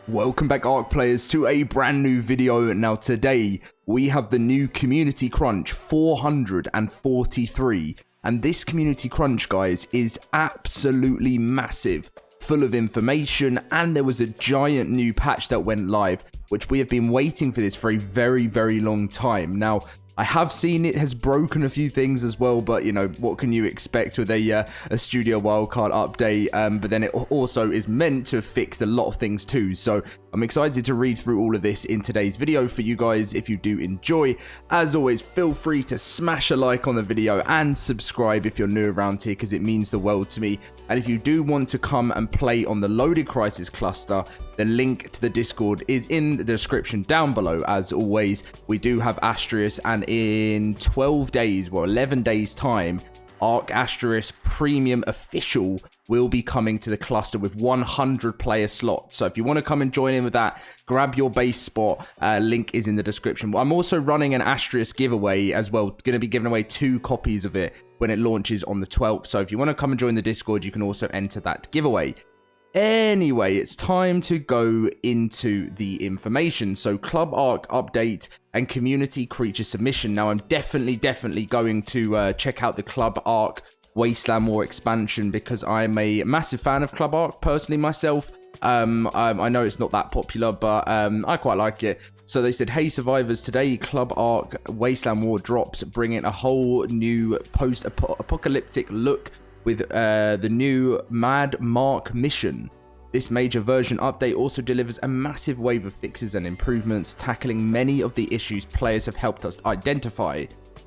Welcome back, ARK players, to a brand new video. Now today we have the new community crunch 443, and this community crunch, guys, is absolutely massive, full of information, and there was a giant new patch that went live, which we have been waiting for this for a very long time. Now I have seen it has broken a few things as well, but you know, what can you expect with a studio wildcard update? But then it also is meant to have fixed a lot of things too. So I'm excited to read through all of this in today's video for you guys. If you do enjoy, as always, feel free to smash a like on the video and subscribe if you're new around here, because it means the world to me. And if you do want to come and play on the LoadedCrysis cluster, the link to the Discord is in the description down below. As always, we do have Asterisk, and in 12 days, well, 11 days time, ARK Asterisk Premium Official will be coming to the cluster with 100 player slots. So if you want to come and join in with that, grab your base spot. Link is in the description. I'm also running an Asterisk giveaway as well. Going to be giving away 2 copies of it when it launches on the 12th. So if you want to come and join the Discord, you can also enter that giveaway. Anyway, it's time to go into the information. So Club ARK update and community creature submission. Now I'm definitely going to check out the Club ARK Wasteland War expansion, because I'm a massive fan of Club ARK personally myself. I know it's not that popular, but I quite like it. So they said, hey survivors, today Club ARK Wasteland War drops, bringing a whole new post-apocalyptic look with the new Mad Mark mission. This major version update also delivers a massive wave of fixes and improvements, tackling many of the issues players have helped us identify.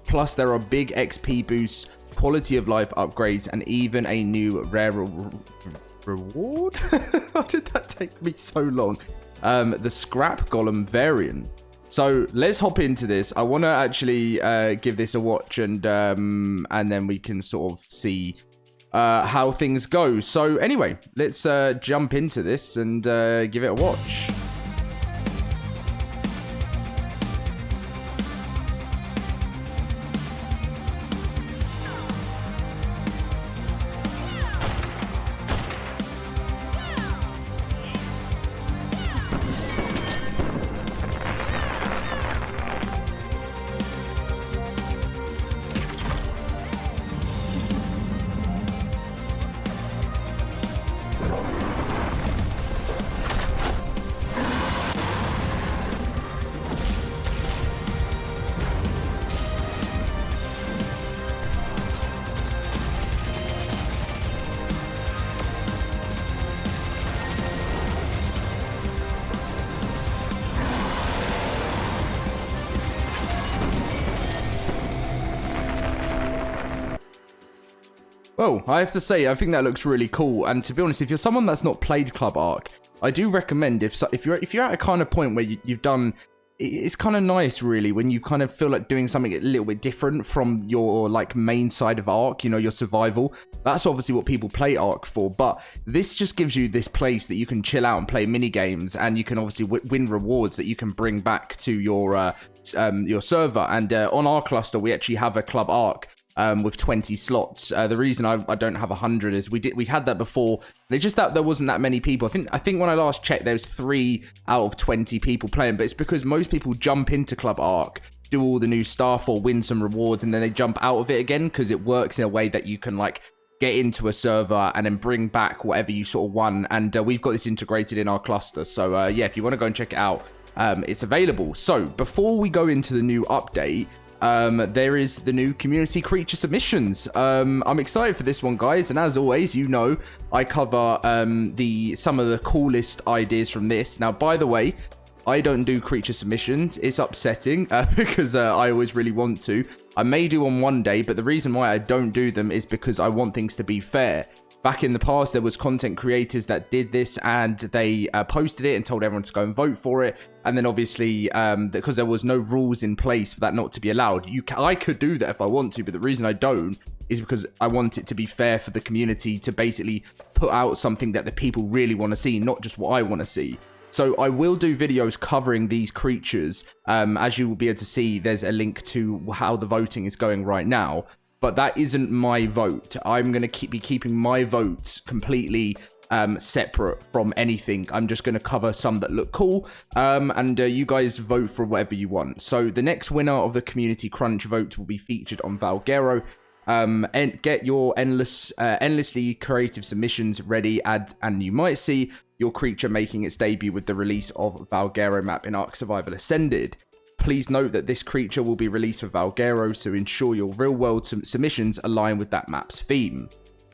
Plus, there are big XP boosts, quality of life upgrades, and even a new rare reward? How did that take me so long? The Scrap Golem variant. So let's hop into this. I want to actually give this a watch, and then we can sort of see how things go. So anyway, let's jump into this and give it a watch. Well, I have to say, I think that looks really cool. And to be honest, if you're someone that's not played Club ARK, I do recommend if you're at a kind of point where you've done, it's kind of nice really when you kind of feel like doing something a little bit different from your like main side of ARK, you know, your survival. That's obviously what people play ARK for, but this just gives you this place that you can chill out and play mini games, and you can obviously win rewards that you can bring back to your server. And on our cluster, we actually have a Club ARK with 20 slots. The reason I don't have 100 is we had that before. It's just that there wasn't that many people. I think when I last checked, there was 3 out of 20 people playing, but it's because most people jump into Club ARK, do all the new stuff or win some rewards, and then they jump out of it again, because it works in a way that you can like get into a server and then bring back whatever you sort of won. And we've got this integrated in our cluster. So yeah, if you want to go and check it out, it's available. So before we go into the new update, there is the new community creature submissions. I'm excited for this one, guys, and as always, you know, I cover some of the coolest ideas from this. Now, by the way, I don't do creature submissions. It's upsetting because I always really want to. I may do on one day, but the reason why I don't do them is because I want things to be fair. Back in the past, there was content creators that did this, and they posted it and told everyone to go and vote for it. And then obviously, because there was no rules in place for that not to be allowed, I could do that if I want to, but the reason I don't is because I want it to be fair for the community to basically put out something that the people really want to see, not just what I want to see. So I will do videos covering these creatures. As you will be able to see, there's a link to how the voting is going right now. But that isn't my vote. I'm going to be keeping my vote completely separate from anything. I'm just going to cover some that look cool, and you guys vote for whatever you want. So the next winner of the community crunch vote will be featured on Valguero. And get your endlessly creative submissions ready, and you might see your creature making its debut with the release of Valguero map in ARK Survival Ascended. Please note that this creature will be released for Valguero, so ensure your real-world submissions align with that map's theme.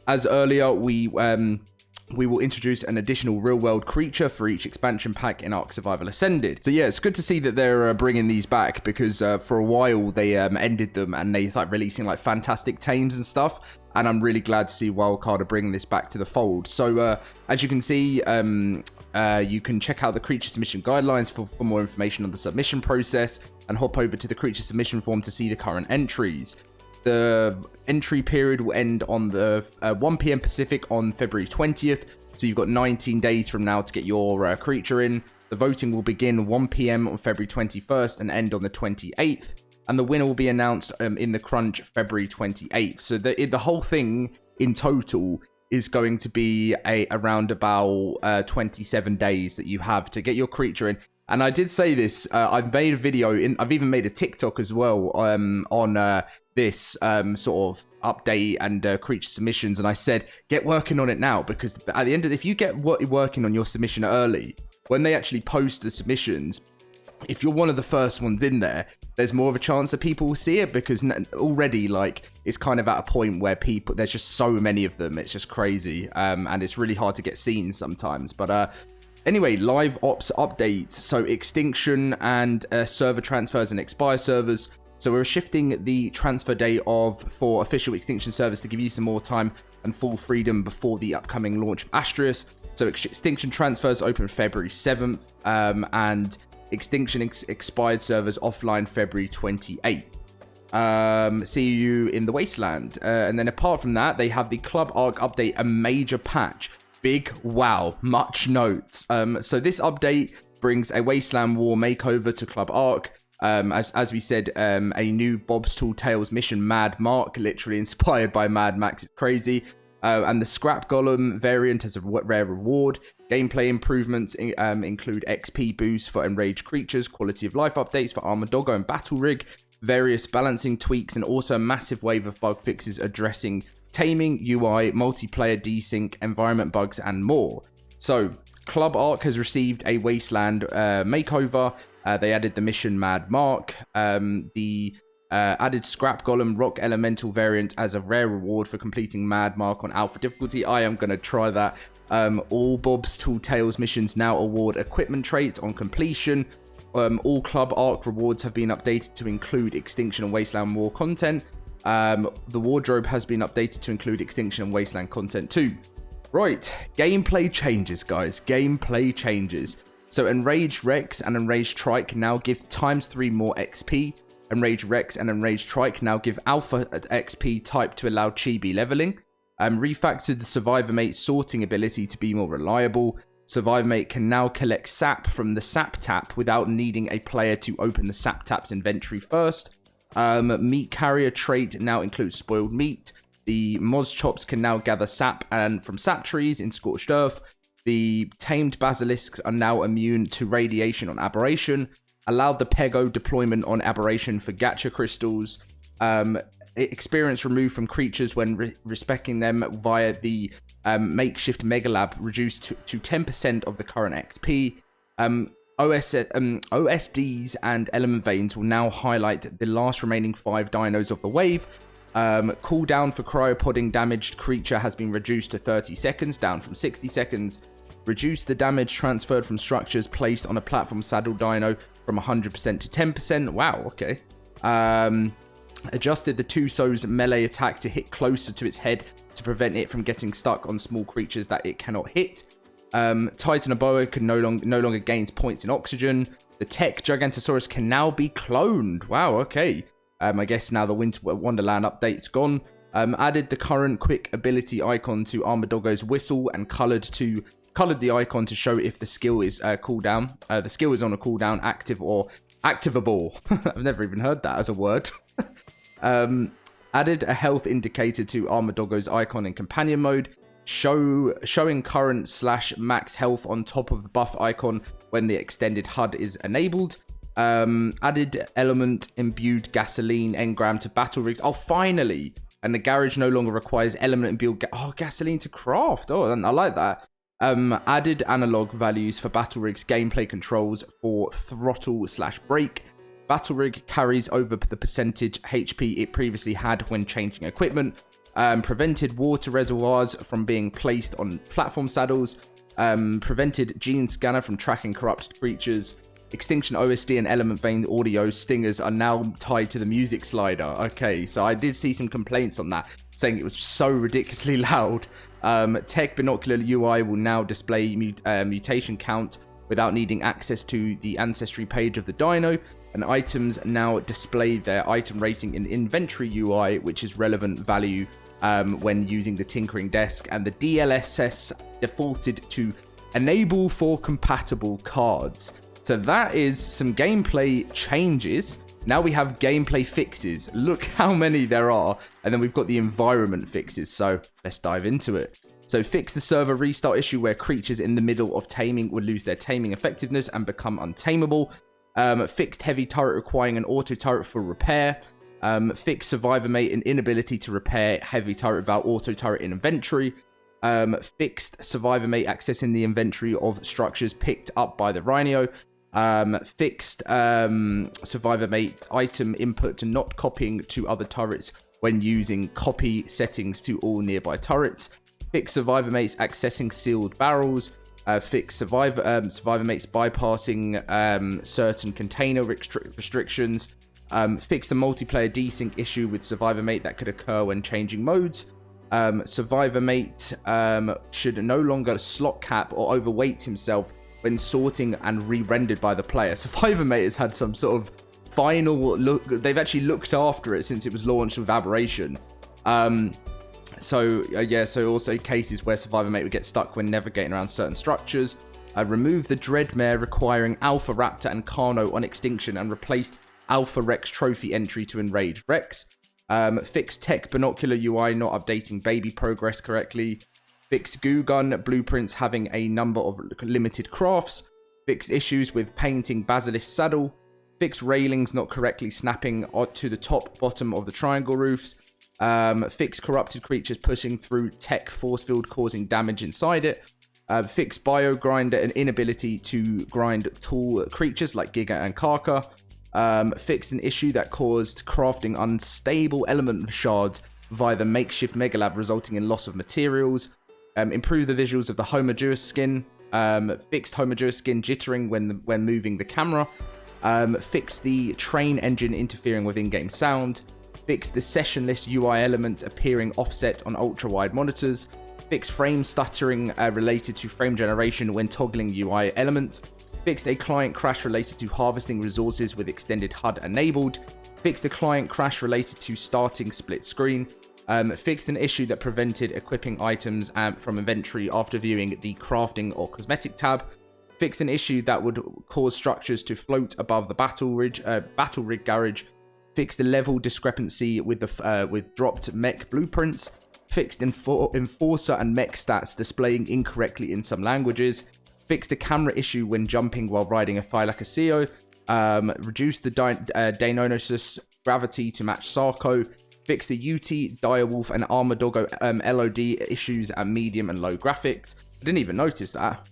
As earlier, we will introduce an additional real-world creature for each expansion pack in ARK Survival Ascended. So yeah, it's good to see that they're bringing these back, because for a while they ended them and they started releasing like fantastic tames and stuff. And I'm really glad to see Wildcard are bringing this back to the fold. So as you can see, you can check out the creature submission guidelines for more information on the submission process, and hop over to the creature submission form to see the current entries. The entry period will end on the 1 p.m. Pacific on February 20th, so you've got 19 days from now to get your creature in. The voting will begin 1 p.m. on February 21st and end on the 28th, and the winner will be announced in the crunch February 28th. So the whole thing in total is going to be around about 27 days that you have to get your creature in. And I did say this, I've made a video, I've even made a TikTok as well on this sort of update and creature submissions, and I said, get working on it now, because at the end of if you get working on your submission early, when they actually post the submissions, if you're one of the first ones in there, there's more of a chance that people will see it, because already like it's kind of at a point where there's just so many of them, it's just crazy, and it's really hard to get seen sometimes. But anyway, live ops updates. So Extinction and server transfers and expire servers. So we're shifting the transfer date for official Extinction servers to give you some more time and full freedom before the upcoming launch of Asterius. So Extinction transfers open February 7th, and Extinction expired servers offline February 28th. See you in the Wasteland. And then apart from that, they have the Club ARK update, a major patch. Big wow, much notes. So this update brings a Wasteland War makeover to Club ARK. As we said, a new Bob's Tall Tales mission, Mad Mark, literally inspired by Mad Max. It's crazy. And the Scrap Golem variant as a rare reward. Gameplay improvements include XP boosts for enraged creatures, quality of life updates for Armored Doggo and Battle Rig, various balancing tweaks, and also a massive wave of bug fixes addressing taming, UI, multiplayer desync, environment bugs, and more. So Club ARK has received a Wasteland makeover. They added the mission Mad Mark, the added Scrap Golem Rock Elemental variant as a rare reward for completing Mad Mark on Alpha difficulty. I am going to try that. All Bob's Tall Tales missions now award equipment traits on completion. All Club ARK rewards have been updated to include Extinction and Wasteland War content. The wardrobe has been updated to include Extinction and Wasteland content too. Right, gameplay changes, guys. Gameplay changes. So Enraged Rex and Enraged Trike now give ×3 more XP. Enraged Rex and Enraged Trike now give Alpha XP type to allow Chibi leveling. Refactored the Survivor Mate sorting ability to be more reliable. Survivor Mate can now collect sap from the sap tap without needing a player to open the sap tap's inventory first. Meat Carrier trait now includes spoiled meat. The Moz Chops can now gather sap from sap trees in Scorched Earth. The tamed basilisks are now immune to radiation on Aberration. Allowed the Pego deployment on Aberration for gacha crystals. Experience removed from creatures when respecting them via the makeshift Megalab reduced to 10% of the current XP. OSDs and Element Veins will now highlight the last remaining 5 dinos of the wave. Cooldown for cryopodding damaged creature has been reduced to 30 seconds, down from 60 seconds. Reduce the damage transferred from structures placed on a platform saddle dino from 100% to 10%. Wow, okay. Adjusted the Tuso's melee attack to hit closer to its head to prevent it from getting stuck on small creatures that it cannot hit. Titanoboa can no longer gains points in oxygen. The Tech Gigantosaurus can now be cloned. Wow, okay. I guess now the Winter Wonderland update's gone. Added the current quick ability icon to Armadoggo's whistle and coloured the icon to show if the skill is cooldown. The skill is on a cooldown, active or activable. I've never even heard that as a word. Added a health indicator to Armadoggo's icon in companion mode. showing current / max health on top of the buff icon when the extended HUD is enabled. Added element imbued gasoline engram to battle rigs. Oh, finally! And the garage no longer requires element imbued gasoline to craft. Oh, I like that. Added analog values for battle rigs gameplay controls for throttle / brake. Battle rig carries over the percentage HP it previously had when changing equipment. Prevented water reservoirs from being placed on platform saddles. Prevented gene scanner from tracking corrupted creatures. Extinction OSD and element vein audio stingers are now tied to the music slider. Okay, so I did see some complaints on that, saying it was so ridiculously loud. Tech binocular UI will now display mutation count without needing access to the ancestry page of the dino. And items now display their item rating in inventory UI, which is relevant value when using the tinkering desk. And the DLSS defaulted to enable for compatible cards. So that is some gameplay changes. Now we have gameplay fixes. Look how many there are. And then we've got the environment fixes. So let's dive into it. So fix the server restart issue where creatures in the middle of taming would lose their taming effectiveness and become untamable. Fixed heavy turret requiring an auto turret for repair. Fixed survivor mate and inability to repair heavy turret without auto turret in inventory. Fixed survivor mate accessing the inventory of structures picked up by the Rhino. Fixed survivor mate item input to not copying to other turrets when using copy settings to all nearby turrets. Fixed survivor mates accessing sealed barrels. Fixed survivor mates bypassing certain container restrictions. Fix the multiplayer desync issue with survivor mate that could occur when changing modes. Survivor mate should no longer slot cap or overweight himself when sorting and re-rendered by the player. Survivor mate has had some sort of final look. They've actually looked after it since it was launched with Aberration. So also cases where survivor mate would get stuck when navigating around certain structures. Remove the Dreadmare requiring Alpha Raptor and Carno on Extinction and replaced Alpha Rex trophy entry to Enraged Rex. Fix tech binocular UI not updating baby progress correctly. Fix goo gun blueprints having a number of limited crafts. Fix issues with painting Basilisk saddle. Fix railings not correctly snapping to the top bottom of the triangle roofs. Fix corrupted creatures pushing through tech force field causing damage inside it. Fix bio grinder and inability to grind tall creatures like Giga and Karka. Fix an issue that caused crafting unstable element shards via the makeshift megalab resulting in loss of materials. Improve the visuals of the homogeneous skin. Fixed homogeneous skin jittering when moving the camera. Fix the train engine interfering with in-game sound. Fix the session list UI element appearing offset on ultra-wide monitors. Fix frame stuttering related to frame generation when toggling UI elements. Fixed a client crash related to harvesting resources with extended HUD enabled. Fixed a client crash related to starting split screen. Fixed an issue that prevented equipping items from inventory after viewing the crafting or cosmetic tab. Fixed an issue that would cause structures to float above the battle rig garage. Fixed the level discrepancy with dropped mech blueprints. Fixed enforcer and mech stats displaying incorrectly in some languages. Fixed the camera issue when jumping while riding a Thylacoseo. Reduced the Deinonychus gravity to match Sarko. Fixed the UT, Direwolf, and Armadoggo LOD issues at medium and low graphics. I didn't even notice that.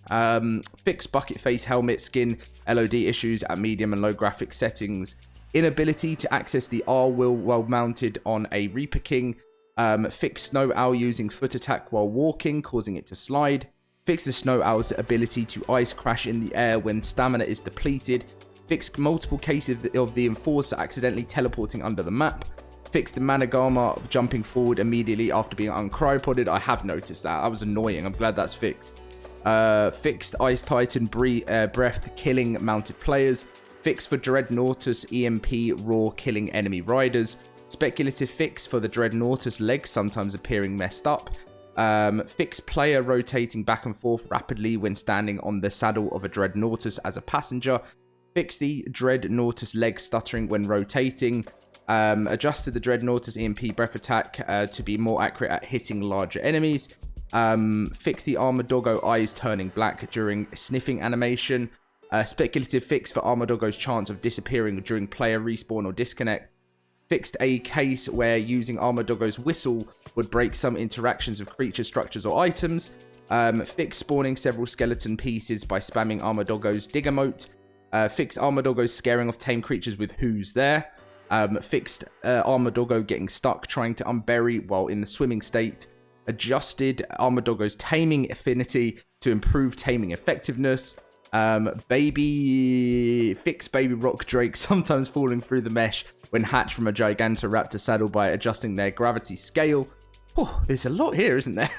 Fixed bucket face helmet skin LOD issues at medium and low graphic settings. Inability to access the R-wheel while mounted on a Reaper King. Fixed Snow Owl using foot attack while walking, causing it to slide. Fixed the Snow Owl's ability to ice crash in the air when stamina is depleted. Fixed multiple cases of the Enforcer accidentally teleporting under the map. Fixed the Managama jumping forward immediately after being uncryopoded. I have noticed that. That was annoying. I'm glad that's fixed. Fixed Ice Titan breath killing mounted players. Fix for Dreadnoughtus EMP raw killing enemy riders. Speculative fix for the Dreadnoughtus legs sometimes appearing messed up. Fix player rotating back and forth rapidly when standing on the saddle of a Dreadnoughtus as a passenger. Fix the Dreadnoughtus leg stuttering when rotating. Adjusted the Dreadnoughtus EMP breath attack to be more accurate at hitting larger enemies. Fix the Armored Doggo eyes turning black during sniffing animation. Speculative fix for Armored Doggo's chance of disappearing during player respawn or disconnect. Fixed a case where using Armored Doggo's whistle would break some interactions with creature structures or items. Fixed spawning several skeleton pieces by spamming Armored Doggo's dig emote. Fixed Armored Doggo's scaring of tame creatures with who's there. Fixed Armored Doggo getting stuck trying to unbury while in the swimming state. Adjusted Armored Doggo's taming affinity to improve taming effectiveness. Fix baby rock drake sometimes falling through the mesh when hatched from a Gigantoraptor saddle by adjusting their gravity scale. Oh, there's a lot here, isn't there?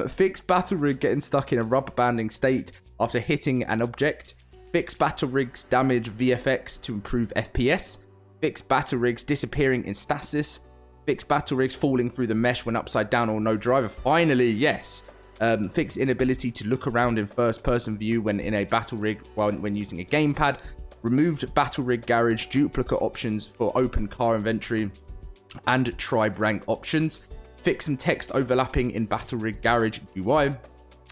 Fix battle rig getting stuck in a rubber banding state after hitting an object. Fix battle rigs damage VFX to improve FPS. Fix battle rigs disappearing in stasis. Fix battle rigs falling through the mesh when upside down or no driver. Finally, yes. Fix inability to look around in first person view when in a battle rig when using a gamepad. Removed battle rig garage duplicate options for open car inventory and tribe rank options. Fix some text overlapping in battle rig garage UI.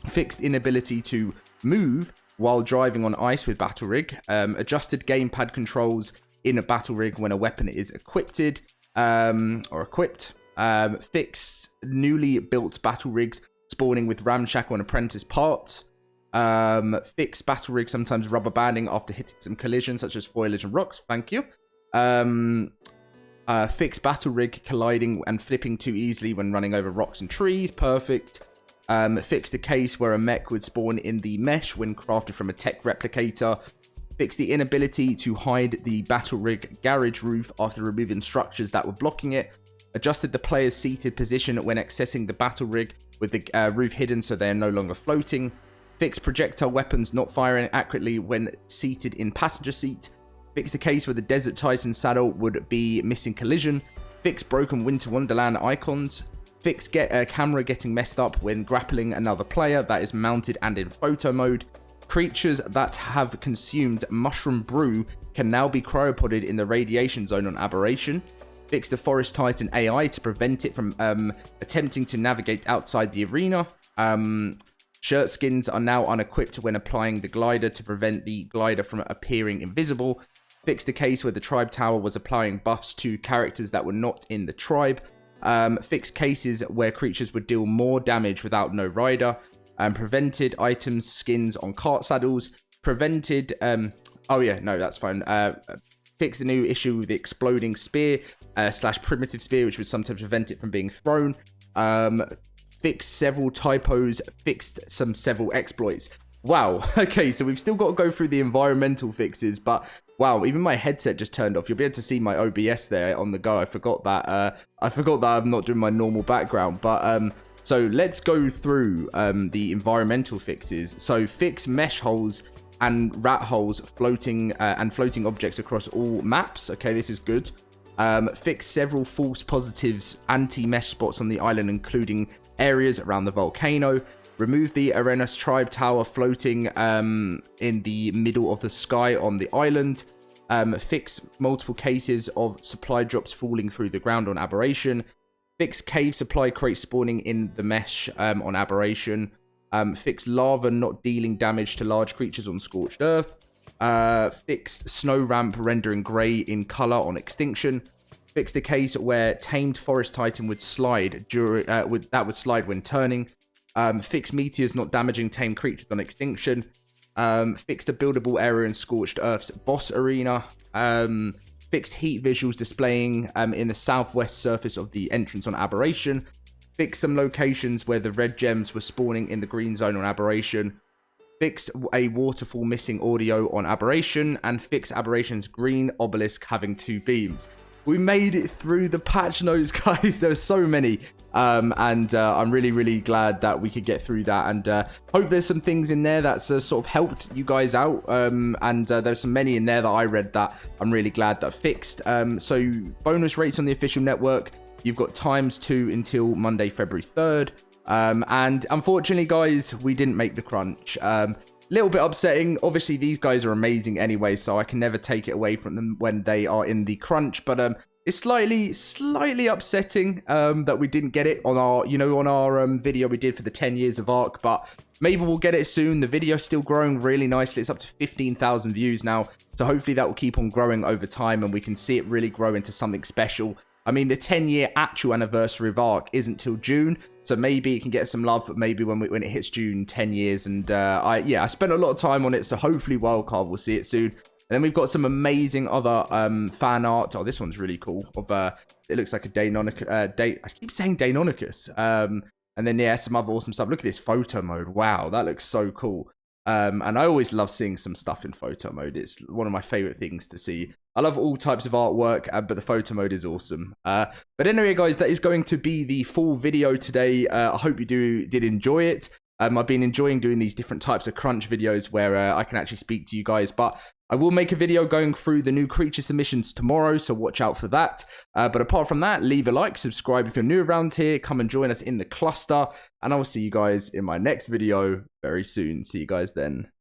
Fixed inability to move while driving on ice with battle rig. Adjusted gamepad controls in a battle rig when a weapon is equipped. Fixed newly built battle rigs spawning with ramshackle and apprentice parts. Fixed battle rig sometimes rubber banding after hitting some collisions such as foliage and rocks. Thank you. Fixed battle rig colliding and flipping too easily when running over rocks and trees. Perfect. Fixed the case where a mech would spawn in the mesh when crafted from a tech replicator. Fixed the inability to hide the battle rig garage roof after removing structures that were blocking it. Adjusted the player's seated position when accessing the battle rig with the roof hidden so they are no longer floating. Fixed projectile weapons not firing accurately when seated in passenger seat. Fixed the case where the Desert Titan saddle would be missing collision. Fixed broken Winter Wonderland icons. Fixed camera getting messed up when grappling another player that is mounted and in photo mode. Creatures that have consumed mushroom brew can now be cryopoded in the radiation zone on Aberration. Fix the Forest Titan AI to prevent it from attempting to navigate outside the arena. Shirt skins are now unequipped when applying the glider to prevent the glider from appearing invisible. Fix the case where the tribe tower was applying buffs to characters that were not in the tribe. Fix cases where creatures would deal more damage without no rider. Prevented items, skins on cart saddles. Prevented... oh yeah, no, that's fine. Fix the new issue with the exploding spear / primitive spear, which would sometimes prevent it from being thrown. Fixed several typos. Fixed several exploits. Wow. Okay, so we've still got to go through the environmental fixes, but wow, even my headset just turned off. You'll be able to see my OBS there on the go. I forgot that. I'm not doing my normal background, but so let's go through the environmental fixes. So fix mesh holes and rat holes floating objects across all maps. Okay, this is good. Fix several false positives anti-mesh spots on the island, including areas around the volcano. Remove the Arenas tribe tower floating in the middle of the sky on the island. Fix multiple cases of supply drops falling through the ground on Aberration. Fix cave supply crates spawning in the mesh on Aberration. Fix lava not dealing damage to large creatures on Scorched Earth. Fixed snow ramp rendering grey in colour on Extinction. Fix the case where tamed forest titan would slide would slide when turning. Fix meteors not damaging tamed creatures on Extinction. Fix the buildable area in Scorched Earth's boss arena. Fixed heat visuals displaying in the southwest surface of the entrance on Aberration. Fix some locations where the red gems were spawning in the green zone on Aberration. Fixed a waterfall missing audio on Aberration. And fix Aberration's green obelisk having 2 beams. We made it through the patch notes, guys. There were so many. I'm really, really glad that we could get through that. And hope there's some things in there that's sort of helped you guys out. There's some many in there that I read that I'm really glad that fixed. So bonus rates on the official network. You've got ×2 until Monday, February 3rd. And unfortunately, guys, we didn't make the crunch. Little bit upsetting. Obviously, these guys are amazing anyway, so I can never take it away from them when they are in the crunch. But It's slightly upsetting that we didn't get it on our, on our video we did for the 10 years of ARK, but maybe we'll get it soon. The video's still growing really nicely. It's up to 15,000 views now, so hopefully that will keep on growing over time and we can see it really grow into something special. I mean, the 10-year actual anniversary of ARK isn't till June, so maybe it can get some love maybe when it hits June, 10 years. And I spent a lot of time on it, so hopefully Wildcard will see it soon. And then we've got some amazing other fan art. Oh, this one's really cool. Of it looks like a Deinonychus. I keep saying Deinonychus. And then, yeah, some other awesome stuff. Look at this photo mode. Wow, that looks so cool. And I always love seeing some stuff in photo mode. It's one of my favorite things to see. I love all types of artwork, but the photo mode is awesome. But anyway, guys, that is going to be the full video today. I hope you did enjoy it. I've been enjoying doing these different types of crunch videos where I can actually speak to you guys, but I will make a video going through the new creature submissions tomorrow, so watch out for that. But apart from that, leave a like, subscribe if you're new around here, come and join us in the cluster, and I will see you guys in my next video very soon. See you guys then.